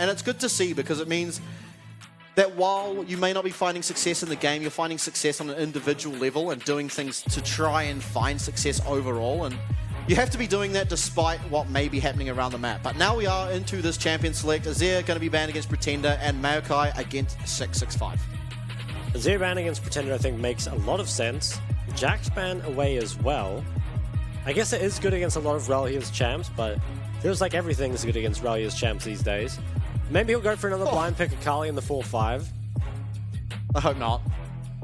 And it's good to see because it means that while you may not be finding success in the game, you're finding success on an individual level and doing things to try and find success overall. And you have to be doing that despite what may be happening around the map. But now we are into this champion select. Azir going to be banned against Pretender and Maokai against 665. Azir ban against Pretender I think makes a lot of sense. Jack's ban away as well. I guess it is good against a lot of Relia's champs, but feels like everything is good against Relia's champs these days. Maybe he'll go for another blind pick Akali in the 4-5. I hope not.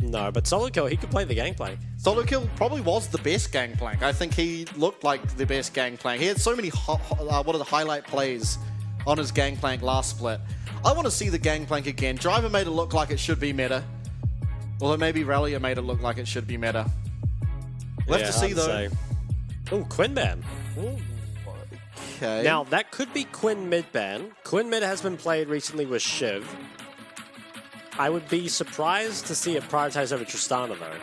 No, but solo kill, he could play the gangplank. Solo kill probably was the best gangplank. I think he looked like the best gangplank. He had so many highlight plays on his gangplank last split. I want to see the gangplank again. Driver made it look like it should be meta. Although maybe Relia made it look like it should be meta. We'll have to see though. Oh, Quinn ban. Ooh. Okay. Now, that could be Quinn mid ban. Quinn mid has been played recently with Shiv. I would be surprised to see it prioritized over Tristana, though.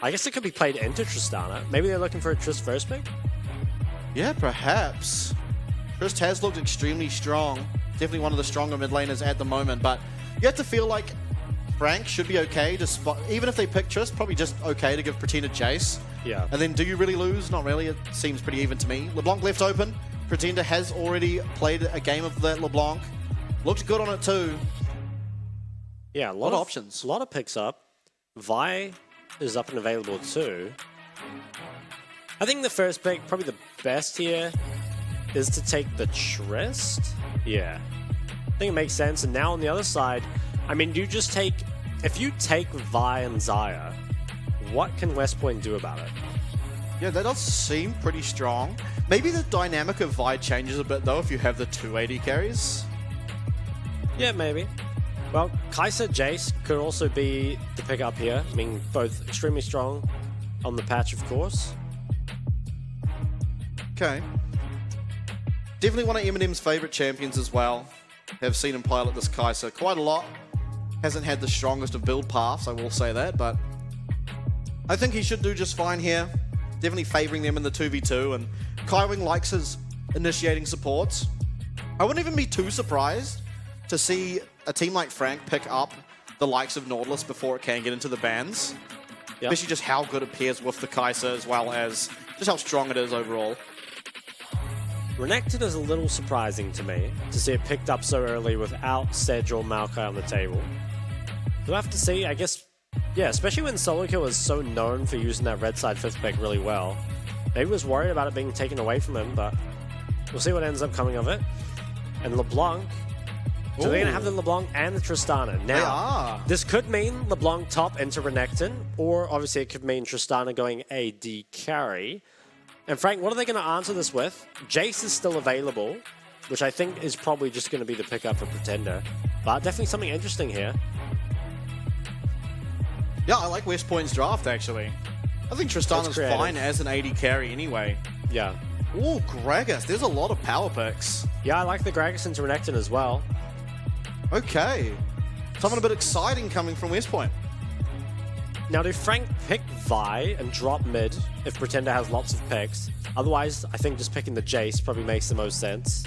I guess it could be played into Tristana. Maybe they're looking for a Trist first pick? Yeah, perhaps. Trist has looked extremely strong. Definitely one of the stronger mid laners at the moment, but you have to feel like Frank should be okay, even if they pick Trist, probably just okay to give Pretender Jace. Yeah. And then do you really lose? Not really. It seems pretty even to me. LeBlanc left open. Pretender has already played a game of that LeBlanc. Looked good on it too. Yeah, a lot of options. A lot of picks up. Vi is up and available too. I think the first pick, probably the best here, is to take the Trist. Yeah. I think it makes sense. And now on the other side, I mean, do you just take... If you take Vi and Xayah, what can West Point do about it? Yeah, that does seem pretty strong. Maybe the dynamic of Vi changes a bit, though, if you have the 2 AD carries. Yeah, maybe. Well, Kai'Sa Jace could also be the pick up here. I mean, both extremely strong on the patch, of course. Okay. Definitely one of Eminem's favorite champions as well. Have seen him pilot this Kai'Sa quite a lot. Hasn't had the strongest of build paths, I will say that, but I think he should do just fine here. Definitely favoring them in the 2v2, and Kaiwing likes his initiating supports. I wouldn't even be too surprised to see a team like Frank pick up the likes of Nautilus before it can get into the bans. Yep. Especially just how good it pairs with the Kai'Sa, as well as just how strong it is overall. Renekton is a little surprising to me to see it picked up so early without Sedge or Maokai on the table. We'll have to see, I guess. Yeah, especially when solo kill is so known for using that red side 5th pick really well. Maybe was worried about it being taken away from him, but we'll see what ends up coming of it. And LeBlanc. So they're going to have the LeBlanc and the Tristana. Now, this could mean LeBlanc top into Renekton, or obviously it could mean Tristana going AD carry. And Frank, what are they going to answer this with? Jace is still available, which I think is probably just going to be the pickup for Pretender. But definitely something interesting here. Yeah, I like West Point's draft, actually. I think Tristana's fine as an AD carry anyway. Yeah. Ooh, Gragas. There's a lot of power picks. Yeah, I like the Gragas into Renekton as well. Okay. Something a bit exciting coming from West Point. Now, do Frank pick Vi and drop mid if Pretender has lots of picks? Otherwise, I think just picking the Jace probably makes the most sense.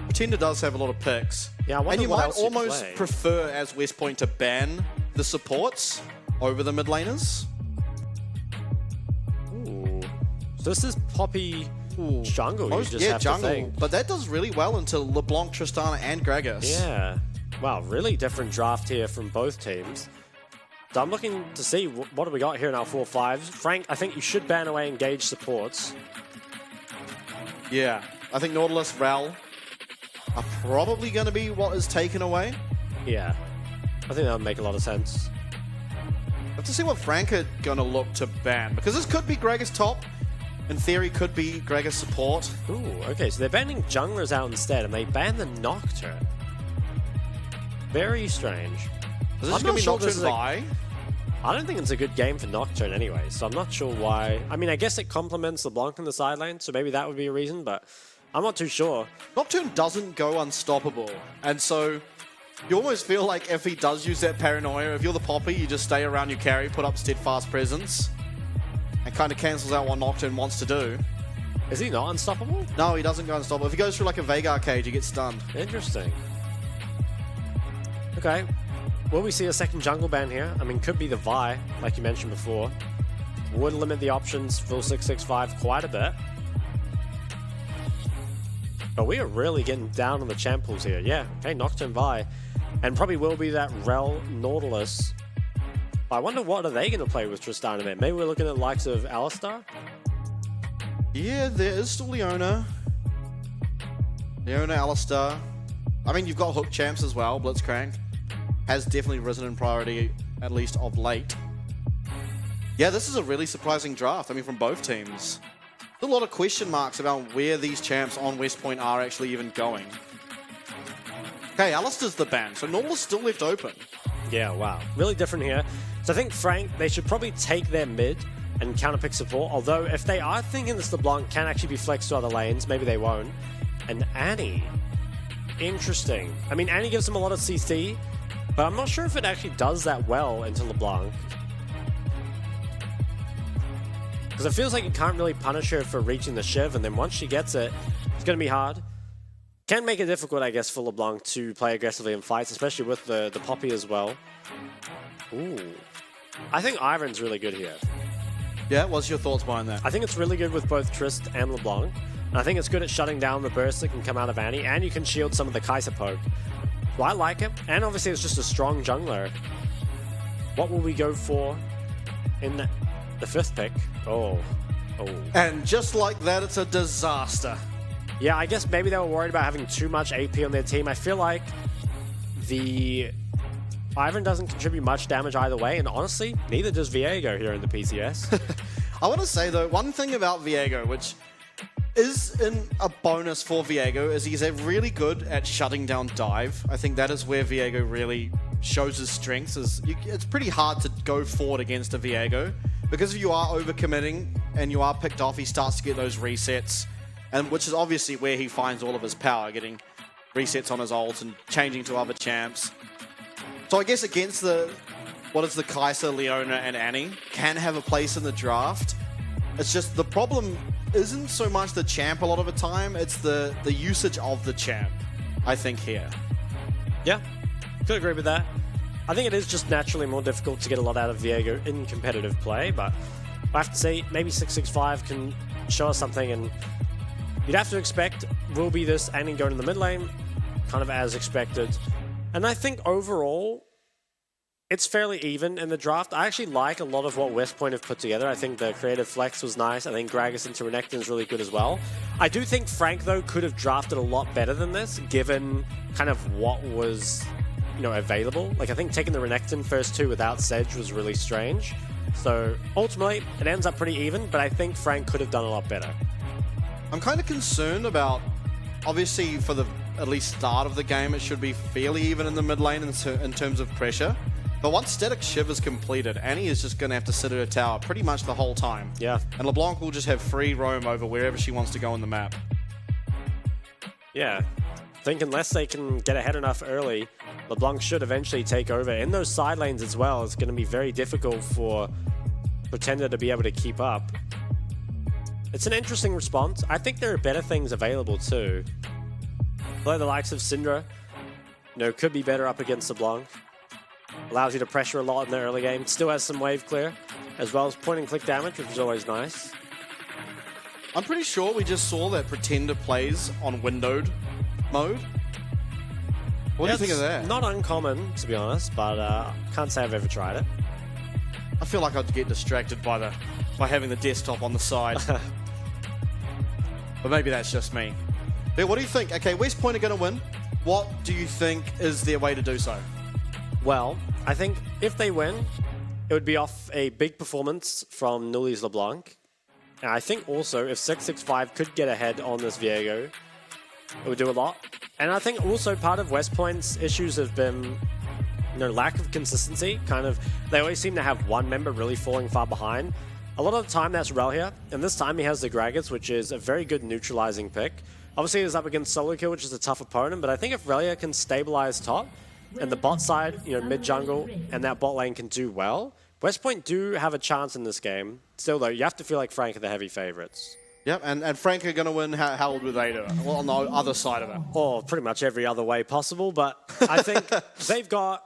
Pretender does have a lot of picks. Yeah, I wonder and you what might else you'd almost play. prefer, as West Point, to ban the supports over the mid laners. Ooh. So this is Poppy jungle, you just yeah, have jungle. to think. But that does really well into LeBlanc, Tristana, and Gragas. Yeah. Wow, really different draft here from both teams. So I'm looking to see what do we got here in our 4-5s. Frank, I think you should ban away engage supports. Yeah. I think Nautilus, Rel are probably going to be what is taken away. Yeah. I think that would make a lot of sense. I have to see what Frank are going to look to ban, because this could be Gragas top. In theory, could be Gragas support. Ooh, okay, so they're banning junglers out instead, and they ban the Nocturne. Very strange. Is this going to be Nocturne Vi? I don't think it's a good game for Nocturne anyway, so I'm not sure why. I mean, I guess it complements LeBlanc in the side lane, so maybe that would be a reason, but I'm not too sure. Nocturne doesn't go unstoppable, and so you almost feel like if he does use that paranoia, if you're the Poppy, you just stay around your carry, put up steadfast presence, and kind of cancels out what Nocturne wants to do. Is he not unstoppable? No, he doesn't go unstoppable. If he goes through like a Veigar cage, he gets stunned. Interesting. Okay. Will we see a second jungle ban here? I mean, could be the Vi, like you mentioned before. Would limit the options for 665 quite a bit. But we are really getting down on the champ pools here. Yeah, okay, Nocturne Vi. And probably will be that Rel Nautilus. I wonder what are they going to play with Tristan in it? Maybe we're looking at the likes of Alistar? Yeah, there is still Leona. Leona, Alistar. I mean, you've got hook champs as well. Blitzcrank has definitely risen in priority, at least of late. Yeah, this is a really surprising draft. I mean, from both teams. There's a lot of question marks about where these champs on West Point are actually even going. Okay, Alistar's the ban, so Nautilus still left open. Yeah, wow. Really different here. So I think Frank, they should probably take their mid and counterpick support, although if they are thinking this LeBlanc can actually be flexed to other lanes, maybe they won't. And Annie, interesting. I mean, Annie gives them a lot of CC, but I'm not sure if it actually does that well into LeBlanc. Because it feels like you can't really punish her for reaching the Shiv, and then once she gets it, it's going to be hard. Can make it difficult, I guess, for LeBlanc to play aggressively in fights, especially with the Poppy as well. Ooh. I think Iron's really good here. Yeah, what's your thoughts behind that? I think it's really good with both Trist and LeBlanc. And I think it's good at shutting down the burst that can come out of Annie, and you can shield some of the Kai'Sa poke. So I like it, and obviously it's just a strong jungler. What will we go for in the fifth pick? Oh. And just like that, it's a disaster. Yeah, I guess maybe they were worried about having too much AP on their team. I feel like the Ivan doesn't contribute much damage either way, and honestly, neither does Viego here in the PCS. I want to say, though, one thing about Viego, which is a bonus for Viego, is he's really good at shutting down dive. I think that is where Viego really shows his strengths. It's pretty hard to go forward against a Viego, because if you are overcommitting and you are picked off, he starts to get those resets, and which is obviously where he finds all of his power, getting resets on his ult and changing to other champs. So I guess against the Kai'Sa, Leona, and Annie can have a place in the draft. It's just the problem isn't so much the champ a lot of the time, it's the usage of the champ, I think, here. Yeah, could agree with that. I think it is just naturally more difficult to get a lot out of Viego in competitive play, but I have to say, maybe 665 can show us something, and you'd have to expect will be this Annie going in the mid lane, kind of as expected. And I think overall, it's fairly even in the draft. I actually like a lot of what West Point have put together. I think the creative flex was nice. I think Gragas into Renekton is really good as well. I do think Frank, though, could have drafted a lot better than this, given kind of what was, available. Like, I think taking the Renekton first two without Sedge was really strange. So ultimately, it ends up pretty even, but I think Frank could have done a lot better. I'm kind of concerned about, obviously, for the at least start of the game, it should be fairly even in the mid lane in terms of pressure. But once Static Shiv is completed, Annie is just going to have to sit at her tower pretty much the whole time. Yeah. And LeBlanc will just have free roam over wherever she wants to go on the map. Yeah. I think unless they can get ahead enough early, LeBlanc should eventually take over. In those side lanes as well, it's going to be very difficult for Pretender to be able to keep up. It's an interesting response. I think there are better things available too. Like the likes of Syndra, could be better up against LeBlanc. Allows you to pressure a lot in the early game. Still has some wave clear, as well as point and click damage, which is always nice. I'm pretty sure we just saw that Pretender plays on windowed mode. What do you think of that? Not uncommon, to be honest, but can't say I've ever tried it. I feel like I'd get distracted by having the desktop on the side. But maybe that's just me. But what do you think? Okay, West Point are going to win. What do you think is their way to do so? Well, I think if they win, it would be off a big performance from Nully's LeBlanc. And I think also if 665 could get ahead on this Viego, it would do a lot. And I think also part of West Point's issues have been lack of consistency. They always seem to have one member really falling far behind. A lot of the time that's Rel here, and this time he has the Gragas, which is a very good neutralizing pick. Obviously he's up against Solo Kill, which is a tough opponent, but I think if Relia can stabilize top, and the bot side, mid jungle, and that bot lane can do well, West Point do have a chance in this game. Still though, you have to feel like Frank are the heavy favorites. Yep, and Frank are going to win. How would they do it? Well, on the other side of it. Or pretty much every other way possible. But I think they've got,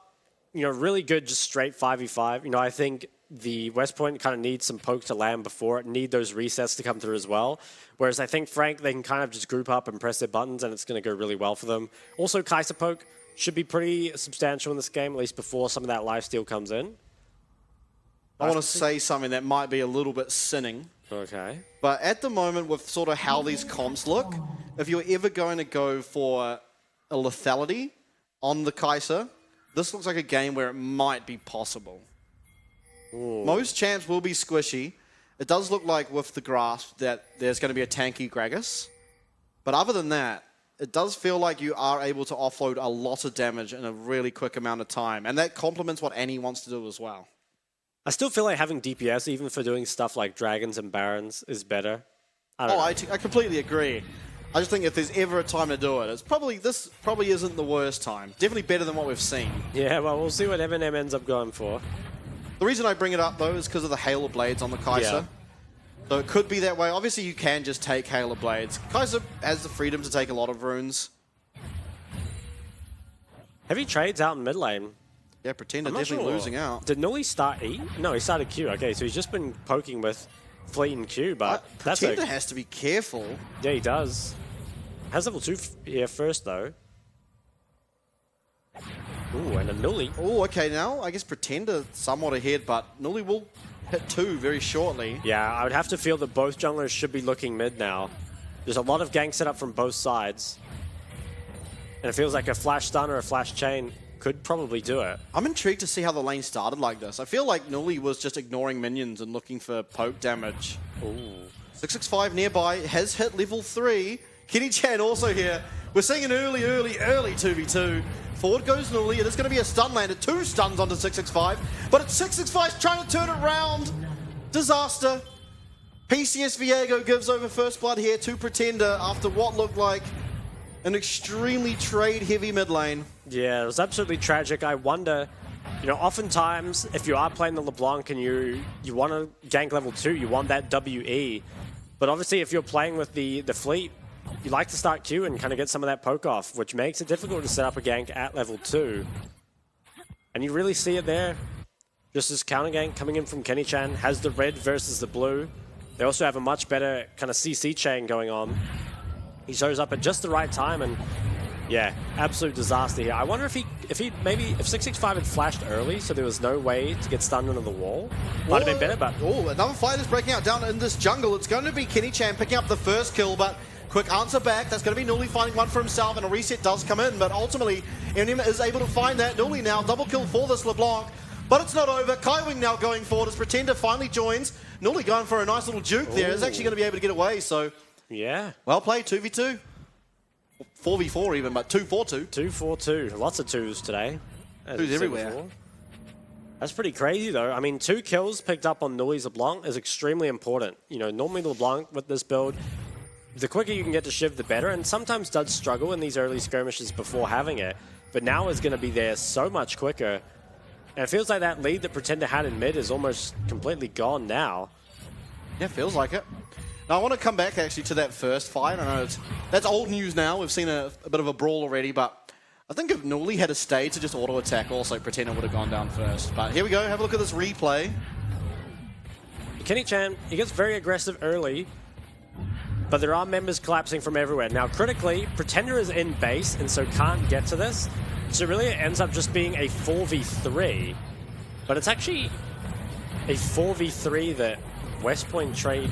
really good just straight 5v5. I think the West Point kind of needs some poke to land before it, need those resets to come through as well. Whereas I think Frank, they can kind of just group up and press their buttons and it's going to go really well for them. Also, Kaiser poke should be pretty substantial in this game, at least before some of that lifesteal comes in. I want to say something that might be a little bit sinning. Okay. But at the moment, with sort of how these comps look, if you're ever going to go for a lethality on the Kaiser, this looks like a game where it might be possible. Ooh. Most champs will be squishy. It does look like with the grasp that there's going to be a tanky Gragas. But other than that, it does feel like you are able to offload a lot of damage in a really quick amount of time. And that complements what Annie wants to do as well. I still feel like having DPS, even for doing stuff like Dragons and Barons, is better. I completely agree. I just think if there's ever a time to do it, this probably isn't the worst time. Definitely better than what we've seen. Yeah, well, we'll see what Eminem ends up going for. The reason I bring it up, though, is because of the Hail of Blades on the Kaiser. Yeah. So it could be that way. Obviously, you can just take Hail of Blades. Kaiser has the freedom to take a lot of runes. Heavy trades out in mid lane. Yeah, Pretender definitely losing out. Did Nully start E? No, he started Q. Okay, so he's just been poking with Fleet and Q, but that's Pretender has to be careful. Yeah, he does. Has level 2 here first, though. Ooh, and a Nully. Oh, okay, now I guess Pretender somewhat ahead, but Nully will hit 2 very shortly. Yeah, I would have to feel that both junglers should be looking mid now. There's a lot of gank set up from both sides. And it feels like a flash stun or a flash chain could probably do it. I'm intrigued to see how the lane started like this. I feel like Nully was just ignoring minions and looking for poke damage. Ooh. 665 nearby, has hit level 3. Kenny Chan also here. We're seeing an early 2v2. Forward goes Nully, and it's going to be a stun landed. 2 stuns onto 665, but it's 665's trying to turn it around. Disaster. PCS Viego gives over first blood here to Pretender after what looked like an extremely trade-heavy mid lane. Yeah, it was absolutely tragic. I wonder, oftentimes if you are playing the LeBlanc and you want to gank level 2, you want that WE. But obviously if you're playing with the Fleet, you like to start Q and kind of get some of that poke off, which makes it difficult to set up a gank at level 2. And you really see it there. Just this counter gank coming in from Kenny Chan has the red versus the blue. They also have a much better kind of CC chain going on. He shows up at just the right time, and yeah, absolute disaster here. I wonder if 665 had flashed early, so there was no way to get stunned into the wall. Might have been better, but another fight is breaking out down in this jungle. It's going to be Kenny Chan picking up the first kill, but quick answer back. That's going to be Nully finding one for himself, and a reset does come in, but ultimately Eminem is able to find that. Nully now double kill for this LeBlanc, but it's not over. Kaiwing now going forward as Pretender finally joins. Nully going for a nice little juke there. Is actually going to be able to get away, so yeah. Well played, 2v2. 4v4 even, but 2-4-2. 2-4-2. Lots of 2s today. Twos everywhere. Before. That's pretty crazy, though. I mean, 2 kills picked up on Nully's LeBlanc is extremely important. Normally LeBlanc with this build, the quicker you can get to Shiv, the better, and sometimes does struggle in these early skirmishes before having it, but now is going to be there so much quicker. And it feels like that lead that Pretender had in mid is almost completely gone now. Yeah, feels like it. Now, I want to come back, actually, to that first fight. I know that's old news now. We've seen a bit of a brawl already, but I think if Nully had stayed to just auto-attack, also Pretender would have gone down first. But here we go. Have a look at this replay. Kenny Chan, he gets very aggressive early, but there are members collapsing from everywhere. Now, critically, Pretender is in base, and so can't get to this. So really, it ends up just being a 4v3, but it's actually a 4v3 that West Point trade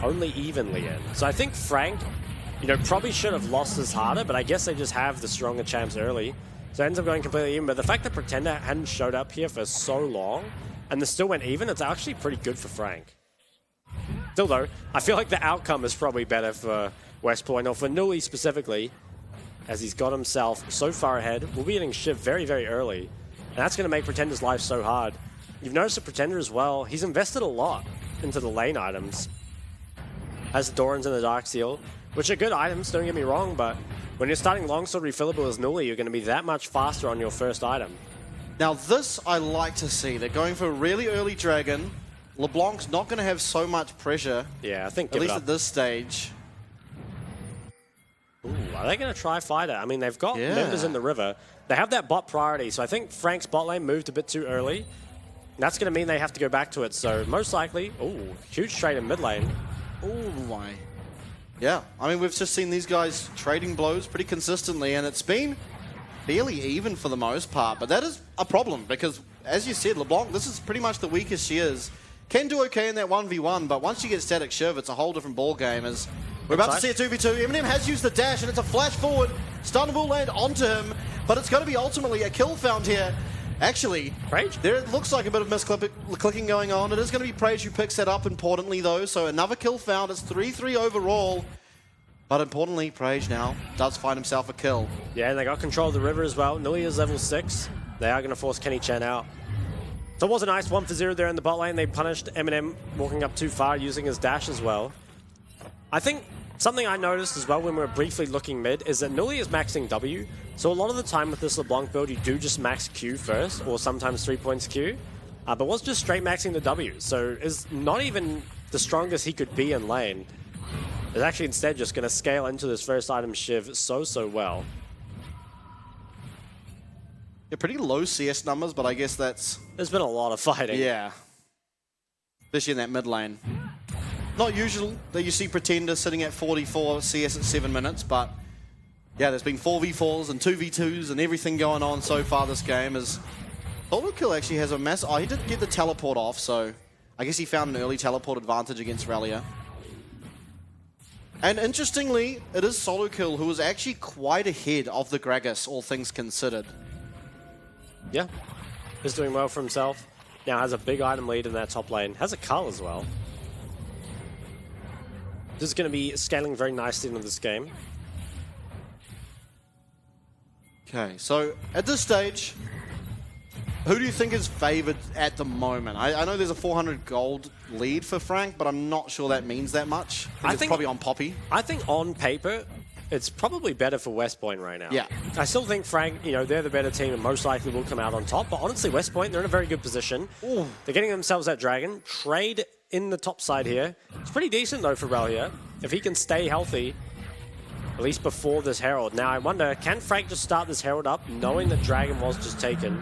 only evenly in. So I think Frank, probably should have lost this harder, but I guess they just have the stronger champs early. So it ends up going completely even. But the fact that Pretender hadn't showed up here for so long, and this still went even, it's actually pretty good for Frank. Still though, I feel like the outcome is probably better for West Point, or for Nully specifically, as he's got himself so far ahead. We'll be getting Shiv very, very early, and that's going to make Pretender's life so hard. You've noticed that Pretender as well, he's invested a lot into the lane items. Has Dorans and the Dark Seal, which are good items, don't get me wrong, but when you're starting Longsword refillable as Nully, you're going to be that much faster on your first item. Now this I like to see. They're going for a really early dragon. LeBlanc's not going to have so much pressure. Yeah, I think at least at this stage. Ooh, are they going to try fight it? I mean, they've got Yeah. members in the river. They have that bot priority, so I think Frank's bot lane moved a bit too early. That's going to mean they have to go back to it, so most likely, ooh, huge trade in mid lane. Oh my. Yeah, I mean, we've just seen these guys trading blows pretty consistently, and it's been fairly even for the most part, but that is a problem because, as you said, LeBlanc, this is pretty much the weakest she is. Can do okay in that 1v1, but once you get static Shiv, it's a whole different ball game. As we're about to see a 2v2. Eminem has used the dash, and it's a flash forward. Stun will land onto him, but it's going to be ultimately a kill found here. Actually, Prage? there looks like a bit of misclicking going on. It is going to be Prage who picks that up importantly, though, so another kill found. It's 3-3 overall. But importantly, Prage now does find himself a kill. Yeah, and they got control of the river as well. Nuli is level 6. They are going to force Kenny Chen out. So it was a nice 1-for-0 there in the bot lane. They punished Eminem walking up too far using his dash as well. I think something I noticed as well when we were briefly looking mid is that Nuli is maxing W. So a lot of the time with this LeBlanc build, you do just max Q first, or sometimes 3 points Q. But was just straight maxing the W. So is not even the strongest he could be in lane. Is actually instead just going to scale into this first item Shiv so well. Yeah, pretty low CS numbers, but I guess that's... There's been a lot of fighting. Yeah. Especially in that mid lane. Not usual that you see Pretender sitting at 44 CS at 7 minutes, but yeah, there's been 4v4s and 2v2s and everything going on so far this game. As lolclips actually has a mess. Oh, he did get the teleport off, so I guess he found an early teleport advantage against Relia. And interestingly, it is lolclips who was actually quite ahead of the Gragas, all things considered. Yeah, he's doing well for himself. Now has a big item lead in that top lane. Has a cull as well. This is going to be scaling very nicely into this game. Okay, so at this stage, who do you think is favored at the moment? I know there's a 400 gold lead for Frank, but I'm not sure that means that much. I think it's probably on Poppy. I think on paper, it's probably better for West Point right now. Yeah. I still think Frank, you know, they're the better team and most likely will come out on top. But honestly, West Point, they're in a very good position. Ooh. They're getting themselves that dragon. Trade in the top side here. It's pretty decent, though, for Relia. If he can stay healthy, at least before this Herald. Now, I wonder, can Frank just start this Herald up, knowing that dragon was just taken?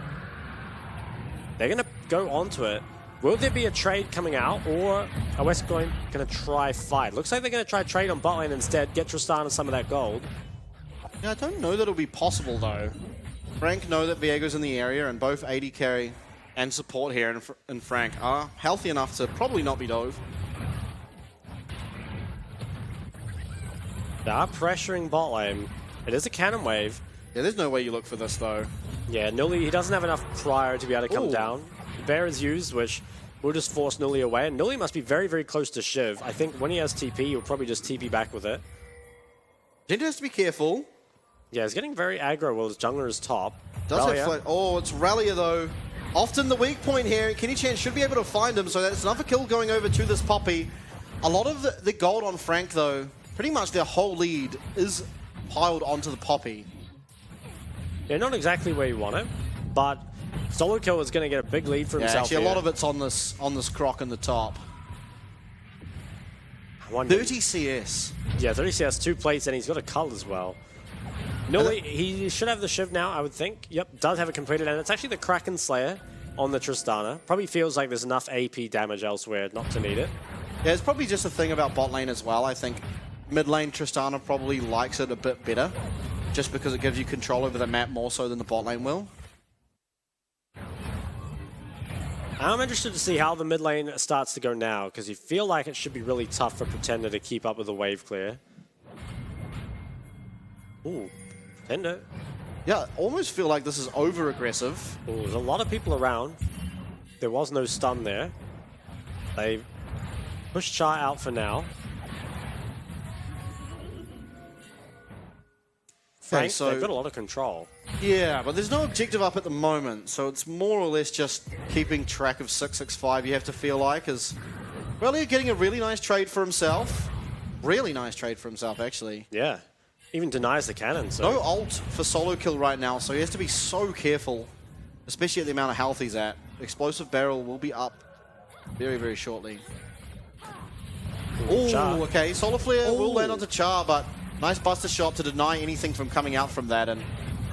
They're going to go onto it. Will there be a trade coming out, or are West Point going to try fight? Looks like they're going to try trade on bot lane instead, get Tristana some of that gold. Yeah, I don't know that it'll be possible, though. Frank know that Viego's in the area, and both AD carry and support here and Frank are healthy enough to probably not be dove. They are pressuring bot lane. It is a cannon wave. Yeah, there's no way you look for this, though. Yeah, Nuli, he doesn't have enough prior to be able to come Ooh. down. Bear is used, which will just force Nuli away. And Nuli must be very, very close to Shiv. I think when he has TP, he'll probably just TP back with it. Jinja has to be careful. Yeah, he's getting very aggro while his jungler is top. Does Relia. have flat. Oh, it's Relia, though. Often the weak point here. Kenny Chan should be able to find him, so that's another kill going over to this Poppy. A lot of the gold on Frank, though, pretty much their whole lead is piled onto the Poppy. Yeah, not exactly where you want it, but Solo Kill is going to get a big lead for Yeah, himself actually, here. a lot of it's on this croc in the top. I wonder- 30 CS. Yeah, 30 CS, 2 plates, and he's got a cull as well. Nuli, he should have the Shiv now, I would think. Yep, does have it completed, and it's actually the Kraken Slayer on the Tristana. Probably feels like there's enough AP damage elsewhere not to need it. Yeah, it's probably just a thing about bot lane as well. I think mid lane Tristana probably likes it a bit better, just because it gives you control over the map more so than the bot lane will. I'm interested to see how the mid lane starts to go now, because you feel like it should be really tough for Pretender to keep up with the wave clear. Ooh, Pretender. Yeah, almost feel like this is over-aggressive. Ooh, there's a lot of people around. There was no stun there. They pushed Char out for now. Frank, so they've got a lot of control. Yeah, but there's no objective up at the moment, so it's more or less just keeping track of 665, you have to feel like, as Relia getting a really nice trade for himself. Really nice trade for himself, actually. Yeah, even denies the cannon. So. No ult for solo kill right now, so he has to be so careful, especially at the amount of health he's at. Explosive barrel will be up very, very shortly. Char. Oh, okay. Solar Flare will Ooh. land onto Char, but nice buster shot to deny anything from coming out from that. And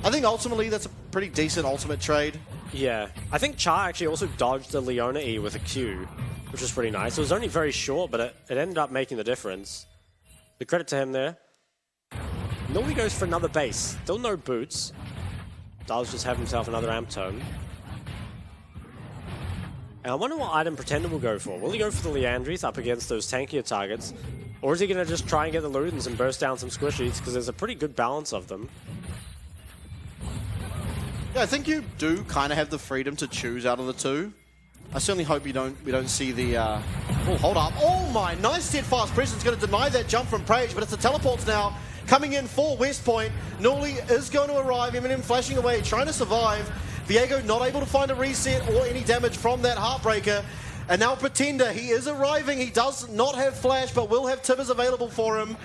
I think ultimately that's a pretty decent ultimate trade. Yeah, I think Char actually also dodged the Leona E with a Q, which was pretty nice. It was only very short, but it ended up making the difference. The credit to him there. Normally goes for another base. Still no boots. Does just have himself another amp tome. And I wonder what item Pretender will go for. Will he go for the Leandries up against those tankier targets? Or is he going to just try and get the Ludens and burst down some squishies? Because there's a pretty good balance of them. Yeah, I think you do kind of have the freedom to choose out of the two. I certainly hope we don't see the... Oh, hold up. Oh my, nice steadfast presence. Going to deny that jump from Prage, but it's the teleports now. Coming in for West Point. Noli is going to arrive. Eminem flashing away, trying to survive. Viego not able to find a reset or any damage from that Heartbreaker. And now Pretender, he is arriving. He does not have flash, but will have Tibbers available for him.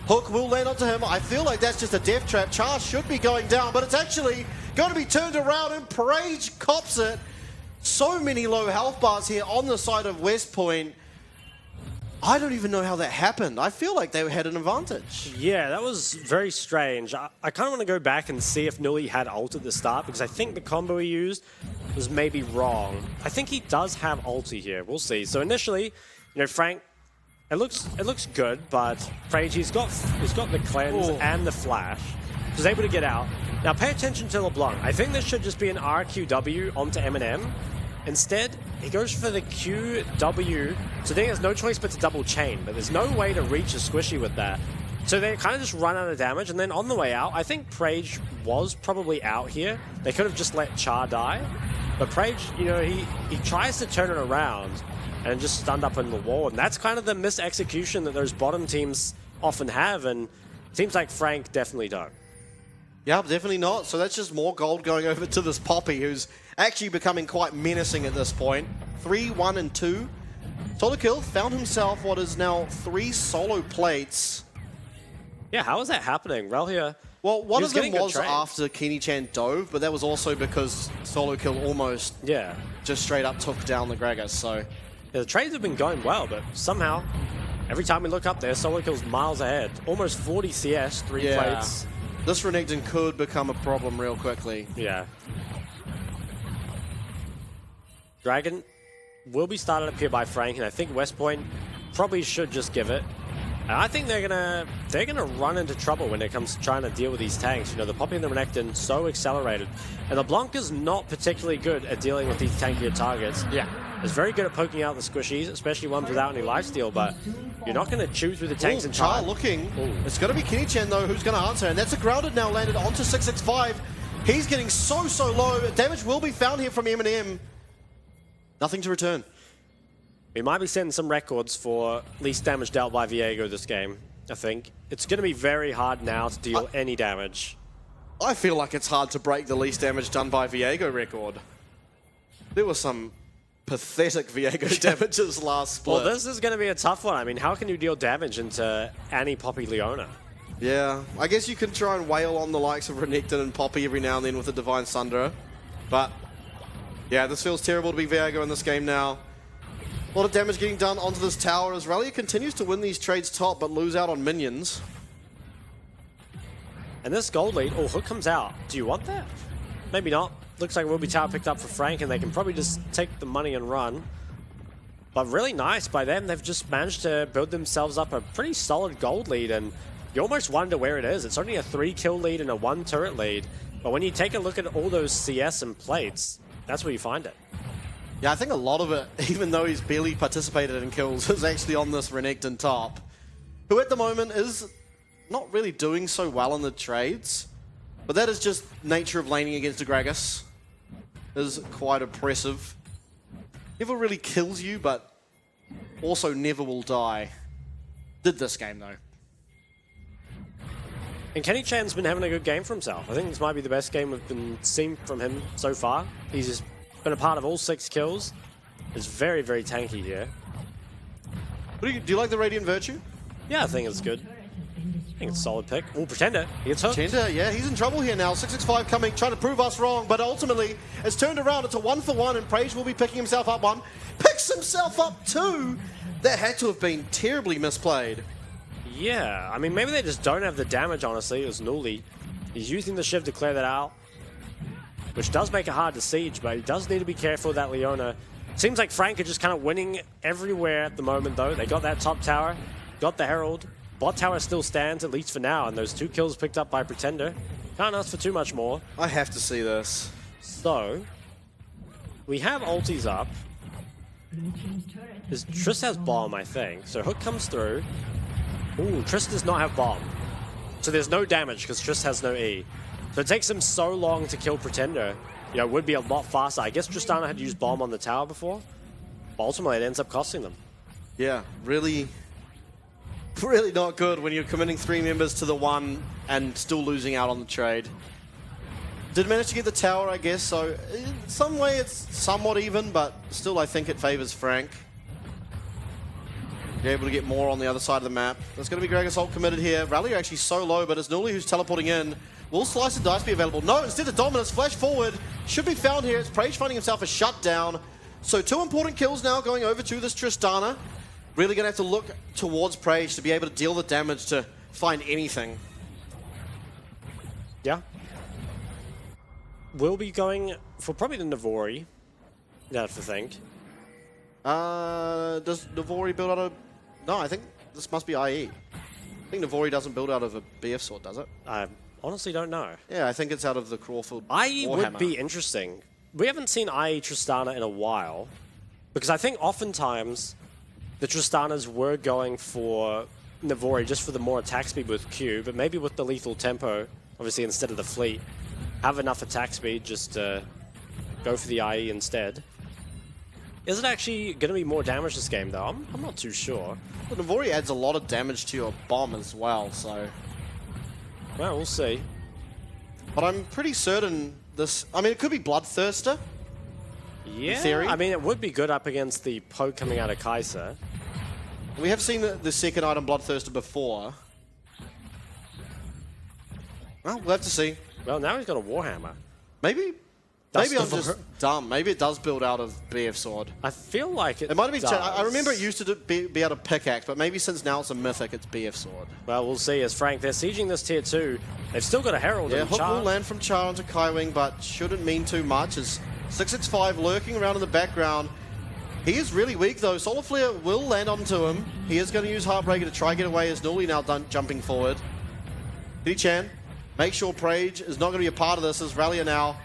Hook will land onto him. I feel like that's just a death trap. Char should be going down, but it's actually going to be turned around, and Prage cops it. So many low health bars here on the side of West Point. I don't even know how that happened. I feel like they had an advantage. Yeah, that was very strange. I kind of want to go back and see if Nuli had ult at the start, because I think the combo he used was maybe wrong. I think he does have ulti here. We'll see. So initially, you know, Frank, it looks good, but Prage, he's got the cleanse and the flash. He's able to get out. Now pay attention to LeBlanc. I think this should just be an RQW onto Eminem. Instead, he goes for the QW, so then he has no choice but to double chain, but there's no way to reach a squishy with that. So they kind of just run out of damage, and then on the way out, I think Prage was probably out here. They could have just let Char die, but Prage, you know, he tries to turn it around and just stunned up in the wall, and that's kind of the misexecution that those bottom teams often have, and it seems like Frank definitely don't. Yeah, definitely not. So that's just more gold going over to this Poppy, who's actually becoming quite menacing at this point. 3, 1, and 2. Solo kill, found himself what is now 3 solo plates. Yeah, how is that happening? Rel here. Well, one of them was trade. after Kenny-chan dove, but that was also because Solo kill almost just straight up took down the Gragas, so... Yeah, the trades have been going well, but somehow, every time we look up there, Solo kill's miles ahead. Almost 40 CS, 3 plates. This Renekton could become a problem real quickly. Yeah. Dragon will be started up here by Frank, and I think West Point probably should just give it. And I think they're gonna run into trouble when it comes to trying to deal with these tanks. You know, the Poppy and the Renekton so accelerated, and the Blanc is not particularly good at dealing with these tankier targets. Yeah, it's very good at poking out the squishies, especially ones without any lifesteal, but you're not going to chew through the tanks in Char time. looking. It's going to be Kenny-chan, though, who's going to answer. And that's a grounded now landed onto 665. He's getting so low. Damage will be found here from Eminem. Nothing to return. We might be setting some records for least damage dealt by Viego this game, I think. It's going to be very hard now to deal any damage. I feel like it's hard to break the least damage done by Viego record. There was some pathetic Viego damages last split. Well, this is going to be a tough one. I mean, how can you deal damage into Annie, Poppy, Leona? Yeah, I guess you can try and wail on the likes of Renekton and Poppy every now and then with a Divine Sundra. But, yeah, this feels terrible to be Viego in this game now. A lot of damage getting done onto this tower as Rallia continues to win these trades top but lose out on minions. And this gold lead, Hook comes out. Do you want that? Maybe not. Looks like it will be tower picked up for Frank, and they can probably just take the money and run. But really nice by them. They've just managed to build themselves up a pretty solid gold lead, and you almost wonder where it is. It's only a 3-kill lead and a 1-turret lead. But when you take a look at all those CS and plates, that's where you find it. Yeah, I think a lot of it, even though he's barely participated in kills, is actually on this Renekton top, who at the moment is not really doing so well in the trades. But that is just nature of laning against a Gragas. Is quite oppressive. Never really kills you, but also never will die. Did this game, though. And Kenny Chan's been having a good game for himself. I think this might be the best game we've been seeing from him so far. He's just been a part of all 6 kills. It's very, very tanky here. Do you like the Radiant Virtue? Yeah, I think it's good. think it's a solid pick. Oh, Pretender. He gets hooked. Pretender, yeah, he's in trouble here now. 665 coming, trying to prove us wrong, but ultimately it's turned around. It's a 1-for-1, and Prage will be picking himself up one. Picks himself up two! That had to have been terribly misplayed. Yeah, I mean, maybe they just don't have the damage, honestly. It was Nuli. He's using the Shiv to clear that out, which does make it hard to siege, but he does need to be careful with that Leona. Seems like Frank are just kind of winning everywhere at the moment, though. They got that top tower, got the Herald. Bot tower still stands, at least for now, and those 2 kills picked up by Pretender. Can't ask for too much more. I have to see this. So, we have ultis up. Triss has bomb, I think. So Hook comes through. Ooh, Triss does not have bomb. So there's no damage because Triss has no E. So it takes him so long to kill Pretender. You know, it would be a lot faster. I guess Tristana had used bomb on the tower before. But ultimately, it ends up costing them. Yeah, really not good when you're committing 3 members to the 1 and still losing out on the trade. Did manage to get the tower, I guess, so in some way it's somewhat even, but still I think it favors Frank. You're able to get more on the other side of the map. There's going to be Greg Assault committed here. Rally are actually so low, but it's Nuli who's teleporting in. Will Slice and Dice be available? No, instead of Dominance, flash forward. Should be found here. It's Prage finding himself a shutdown. So 2 important kills now going over to this Tristana. Really going to have to look towards Prage to be able to deal the damage to find anything. Yeah. We'll be going for probably the Navori. Now I have to think. Does Navori build out of... No, I think this must be IE. I think Navori doesn't build out of a BF sword, does it? I honestly don't know. Yeah, I think it's out of the Crawford IE Warhammer. would be interesting. We haven't seen IE Tristana in a while, because I think oftentimes the Tristanas were going for Navori just for the more attack speed with Q, but maybe with the lethal tempo, obviously instead of the fleet, have enough attack speed just to go for the IE instead. Is it actually going to be more damage this game, though? I'm not too sure. But Navori adds a lot of damage to your bomb as well, so... Well, we'll see. But I'm pretty certain this... I mean, it could be Bloodthirster. Yeah, in theory. I mean, it would be good up against the poke coming out of Kai'Sa. We have seen the second item, Bloodthirster, before. Well, we'll have to see. Well, now he's got a Warhammer. Maybe That's I'm just dumb. Maybe it does build out of BF Sword. I feel like It might have been... does. I remember it used to be out of Pickaxe, but maybe since now it's a Mythic, it's BF Sword. Well, we'll see. As Frank, they're sieging this tier 2. They've still got a Herald Yeah, and Hook Char. will land from Char onto Kaiwing, but shouldn't mean too much. As 665 lurking around in the background. He is really weak, though. Solar Flare will land onto him. He is going to use Heartbreaker to try and get away as Nuli now jumping forward. Kitty Chan, make sure Prage is not going to be a part of this as Rallier now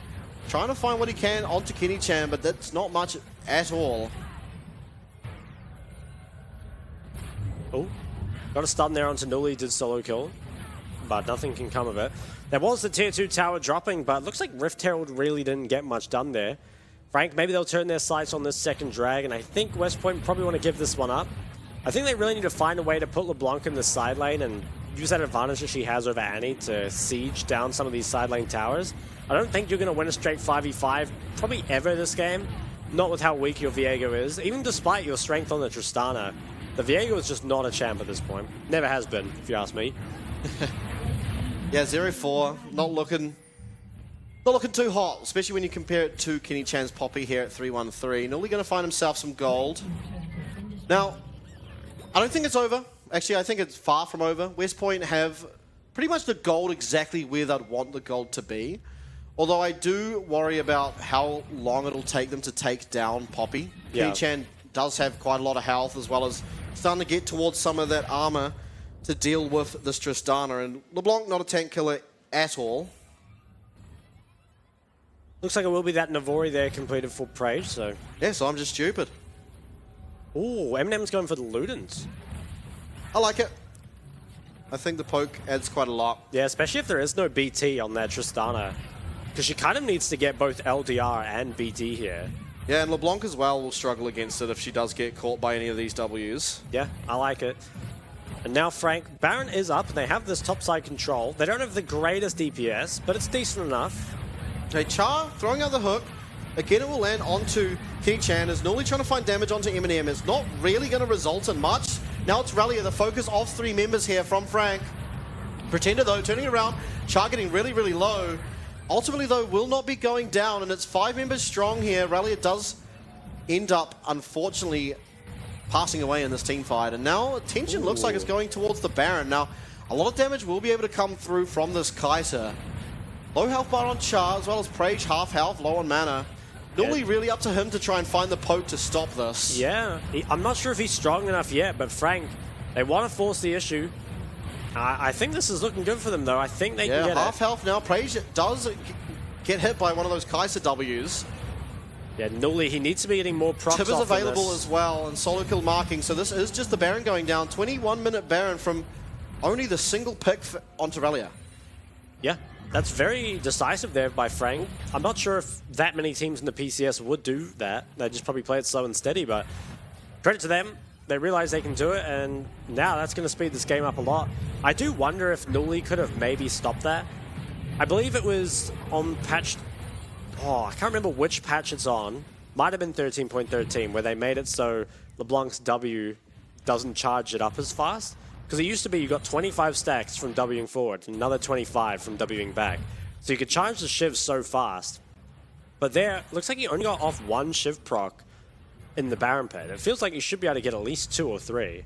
trying to find what he can onto Kenny Chan, but that's not much at all. Oh, got a stun there onto Nuli, did solo kill, but nothing can come of it. There was the tier 2 tower dropping, but looks like Rift Herald really didn't get much done there. Frank, maybe they'll turn their sights on this second drag, and I think West Point probably want to give this one up. I think they really need to find a way to put LeBlanc in the side lane and use that advantage that she has over Annie to siege down some of these side lane towers. I don't think you're going to win a straight 5v5 probably ever this game, not with how weak your Viego is. Even despite your strength on the Tristana, the Viego is just not a champ at this point. Never has been, if you ask me. Yeah, 0-4, not looking too hot, especially when you compare it to Kenny Chan's Poppy here at 3-1-3. Nuli going to find himself some gold. Now, I don't think it's over. Actually, I think it's far from over. West Point have pretty much the gold exactly where they'd want the gold to be. Although I do worry about how long it'll take them to take down Poppy. Yeah. Kenny Chan does have quite a lot of health, as well as starting to get towards some of that armor to deal with this Tristana. And LeBlanc, not a tank killer at all. Looks like it will be that Navori there completed for Prage, so... Yeah, so I'm just stupid. Ooh, Eminem's going for the Ludens. I like it. I think the poke adds quite a lot. Yeah, especially if there is no BT on that Tristana. Because she kind of needs to get both LDR and BT here. Yeah, and LeBlanc as well will struggle against it if she does get caught by any of these Ws. Yeah, I like it. And now Frank, Baron is up, and they have this topside control. They don't have the greatest DPS, but it's decent enough. Okay, Char throwing out the hook. Again, it will land onto Kenny Chan. Is Nuli trying to find damage onto Eminem. It's not really going to result in much. Now it's Rallier, the focus of 3 members here from Frank. Pretender, though, turning around. Char getting really, really low. Ultimately, though, will not be going down, and it's 5 members strong here. Rallia does end up, unfortunately, passing away in this team fight. And now attention looks like it's going towards the Baron. Now, a lot of damage will be able to come through from this Kai'Sa. Low health bar on Char, as well as Prage, half health, low on mana. Normally really up to him to try and find the poke to stop this. Yeah, I'm not sure if he's strong enough yet, but Frank, they want to force the issue. I think this is looking good for them, though. I think they can get half health now. Prage does get hit by one of those Kai'Sa Ws. Yeah, Nuli, he needs to be getting more procs Tib is available as well, and solo kill marking. So this is just the Baron going down. 21-minute Baron from only the single pick onto Rallia. Yeah, that's very decisive there by Frank. I'm not sure if that many teams in the PCS would do that. They just probably play it slow and steady, but credit to them. They realize they can do it, and now that's going to speed this game up a lot. I do wonder if Nuli could have maybe stopped that. I believe it was on patch... Oh, I can't remember which patch it's on. Might have been 13.13, where they made it so LeBlanc's W doesn't charge it up as fast. Because it used to be you got 25 stacks from Wing forward, another 25 from Wing back. So you could charge the Shiv so fast. But there, looks like he only got off 1 Shiv proc in the Baron pit. It feels like you should be able to get at least 2 or 3.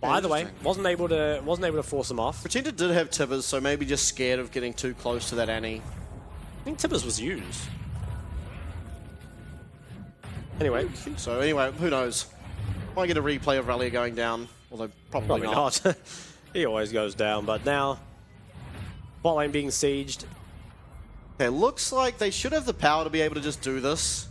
But either way, wasn't able to force him off. Pretender did have Tibbers, so maybe just scared of getting too close to that Annie. I think Tibbers was used. Anyway. So anyway, who knows? Might get a replay of Rallia going down, although probably not. He always goes down, but now bot lane being sieged. Okay, looks like they should have the power to be able to just do this.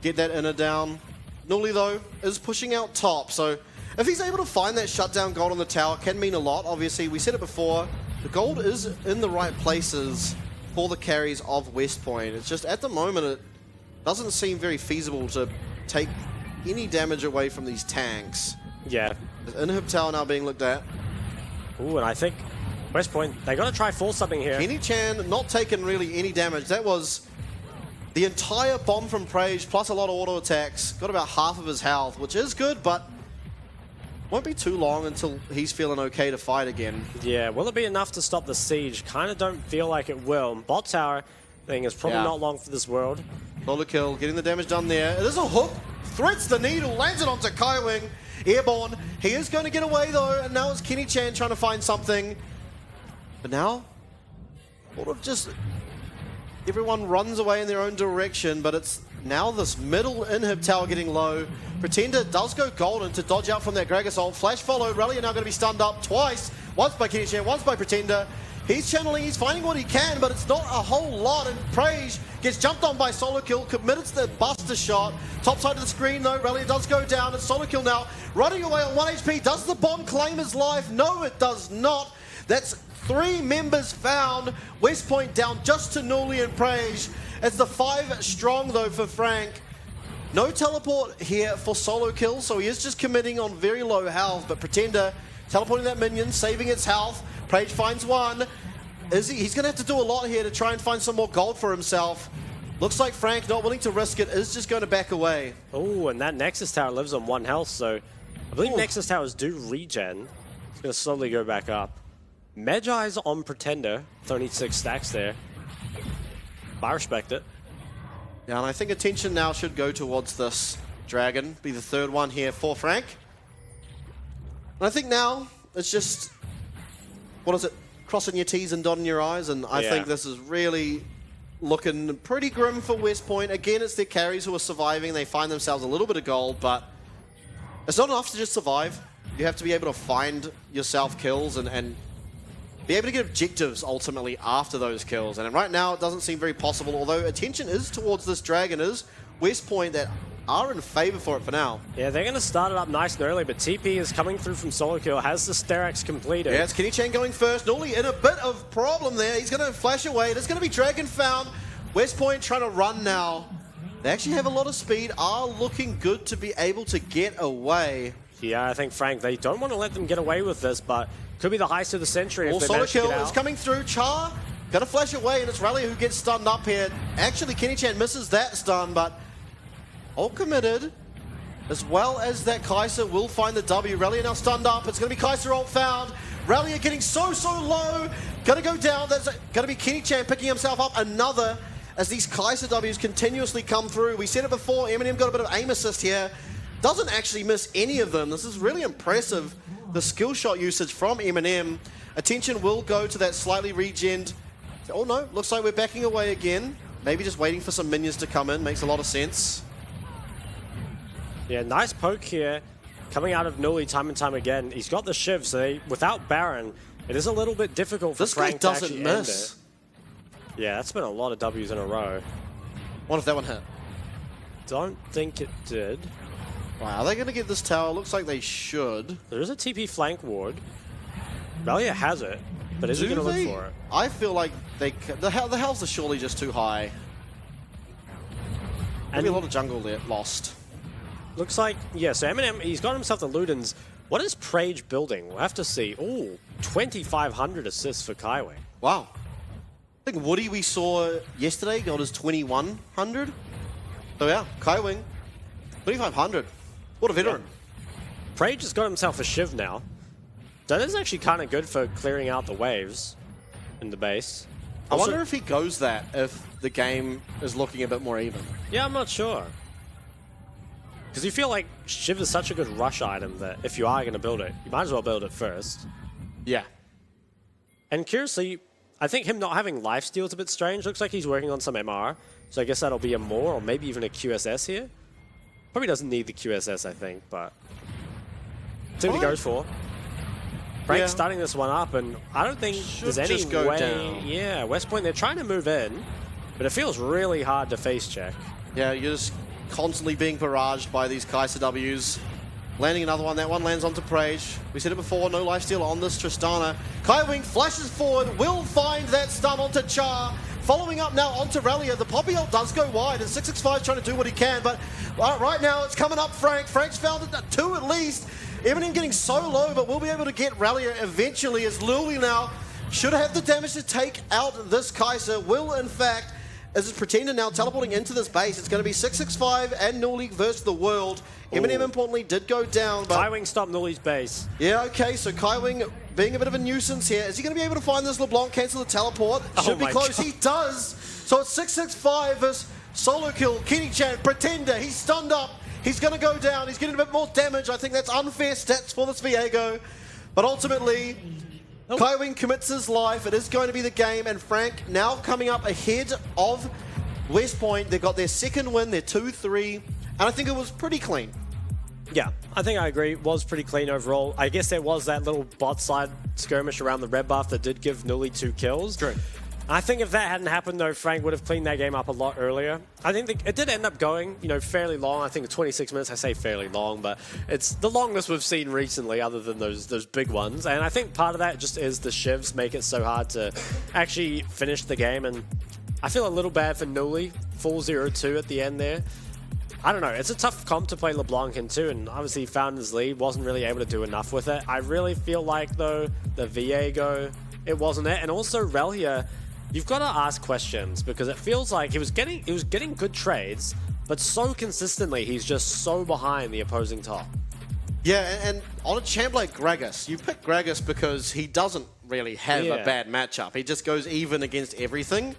Get that inner down. Nuli, though, is pushing out top, so if he's able to find that shutdown gold on the tower, can mean a lot. Obviously, we said it before, the gold is in the right places for the carries of West Point. It's just, at the moment, it doesn't seem very feasible to take any damage away from these tanks. Yeah. Inhib tower now being looked at. Ooh, and I think West Point, they got to try force something here. Kenny Chan not taking really any damage. That was the entire bomb from Prage, plus a lot of auto attacks. Got about half of his health, which is good, but won't be too long until he's feeling okay to fight again. Yeah, will it be enough to stop the siege? Kind of don't feel like it will. Bot tower thing is probably not long for this world. Solo kill, getting the damage done there. It is a hook, threads the needle, lands it onto Kaiwing. Airborne, he is going to get away though, and now it's Kenny Chan trying to find something. But now, sort of just, everyone runs away in their own direction, but it's now this middle inhib tower getting low. Pretender does go golden to dodge out from that Gragas ult. Flash followed, Rallia now going to be stunned up twice. Once by Kenny Chan, once by Pretender. He's channeling, he's finding what he can, but it's not a whole lot, and Prage gets jumped on by Solo Kill, committed to the Buster shot. Top side of the screen though, Rallia does go down, and Solo Kill now running away on 1 HP. Does the bomb claim his life? No, it does not. That's 3 members found. West Point down just to Nuli and Prage. It's the 5 strong though for Frank. No teleport here for Solo Kill, so he is just committing on very low health, but Pretender teleporting that minion, saving its health. Prage finds one. He's going to have to do a lot here to try and find some more gold for himself. Looks like Frank, not willing to risk it, is just going to back away. Oh, and that Nexus Tower lives on 1 health, so I believe Nexus Towers do regen. It's going to slowly go back up. Magi's on Pretender, 36 stacks there. I respect it. Yeah, and I think attention now should go towards this dragon. Be the 3rd one here for Frank. And I think now it's just, what is it? Crossing your T's and dotting your I's, and I think this is really looking pretty grim for West Point. Again, it's their carries who are surviving. They find themselves a little bit of gold, but it's not enough to just survive. You have to be able to find yourself kills and be able to get objectives ultimately after those kills. And right now, it doesn't seem very possible, although attention is towards this dragon. Is West Point that are in favor for it for now. Yeah, they're going to start it up nice and early, but TP is coming through from Solo Kill, has the Sterex completed. Yeah, it's Kenny Chan going first. Nuli in a bit of problem there. He's going to flash away. There's going to be Dragon found. West Point trying to run now. They actually have a lot of speed, are looking good to be able to get away. Yeah, I think, Frank, they don't want to let them get away with this, but could be the heist of the century if they Solo manage to Kill get out. is coming through. Char, going to flash away, and it's Rallia who gets stunned up here. Actually, Kenny Chan misses that stun, but all committed. As well as that Kai'Sa will find the W. Rallia now stunned up. It's going to be Kai'Sa ult found. Rallia getting so low. Gonna go down. There's gonna be Kenny Chan picking himself up another as these Kaiser Ws continuously come through. We said it before, Eminem got a bit of aim assist here. Doesn't actually miss any of them. This is really impressive, the skill shot usage from Eminem. Attention will go to that slightly regened. Oh no, looks like we're backing away again. Maybe just waiting for some minions to come in. Makes a lot of sense. Yeah, nice poke here. Coming out of Nuli time and time again. He's got the Shiv, so without Baron, it is a little bit difficult for Frank to actually end it. Yeah, that's been a lot of W's in a row. What if that one hit? Don't think it did. Wow, are they going to get this tower? Looks like they should. There is a TP flank ward. Rallia has it, but is he going to look for it? I feel like the hells are surely just too high. Maybe a lot of jungle there lost. Looks like, yeah, so Eminem, he's got himself the Ludens. What is Prage building? We'll have to see. Ooh, 2,500 assists for Kaiwing. Wow. I think Woody we saw yesterday got his 2,100. So yeah, Kaiwing, 2,500. What a veteran. Yeah. Prage has got himself a Shiv now. That is actually kind of good for clearing out the waves in the base. I wonder if he goes that if the game is looking a bit more even. Yeah, I'm not sure. Because you feel like Shiv is such a good rush item that if you are going to build it, you might as well build it first. Yeah. And curiously, I think him not having lifesteal is a bit strange. Looks like he's working on some MR. So I guess that'll be a more or maybe even a QSS here. Probably doesn't need the QSS, I think, but... See what he goes for. Frank's starting this one up, and I don't think there's any way... down. Yeah, West Point, they're trying to move in, but it feels really hard to face check. Yeah, you're just constantly being barraged by these Kaiser Ws. Landing another one. That one lands onto Prage. We said it before, no lifesteal on this Tristana. Kaiwing flashes forward, will find that stun onto Char. Following up now onto Rallia. The Poppy ult does go wide, and 665 trying to do what he can, but right now it's coming up Frank. Frank's found it at 2 at least. Eminem getting so low, but we'll be able to get Rallia eventually as Luli now should have the damage to take out this Kaiser. Will, in fact, as his Pretender now teleporting into this base. It's going to be 665 and Null versus the world. Eminem, importantly, did go down. But Kaiwing stopped Nully's base. yeah, okay, so Kaiwing being a bit of a nuisance here. Is he going to be able to find this LeBlanc, cancel the teleport? Should be close. God. He does. So it's 665 versus solo kill. Kenny Chan, Pretender, he's stunned up. He's going to go down. He's getting a bit more damage. I think that's unfair stats for this Viego. But ultimately, Kaiwing commits his life. It is going to be the game. And Frank now coming up ahead of West Point. They've got their second win. They're 2-3. And I think it was pretty clean. Yeah, I think I agree. It was pretty clean overall. I guess there was that little bot side skirmish around the red buff that did give Nully 2 kills. True. I think if that hadn't happened, though, Frank would have cleaned that game up a lot earlier. I think it did end up going, fairly long. I think 26 minutes. I say fairly long, but it's the longest we've seen recently, other than those big ones. And I think part of that just is the shivs make it so hard to actually finish the game. And I feel a little bad for Nully, full 0-2 at the end there. I don't know. It's a tough comp to play LeBlanc in too, and obviously he found his lead, wasn't really able to do enough with it. I really feel like, though, the Viego, it wasn't it. And also Rallia, you've got to ask questions, because it feels like he was getting good trades, but so consistently he's just so behind the opposing top. Yeah, and on a champ like Gragas, you pick Gragas because he doesn't really have a bad matchup. He just goes even against everything.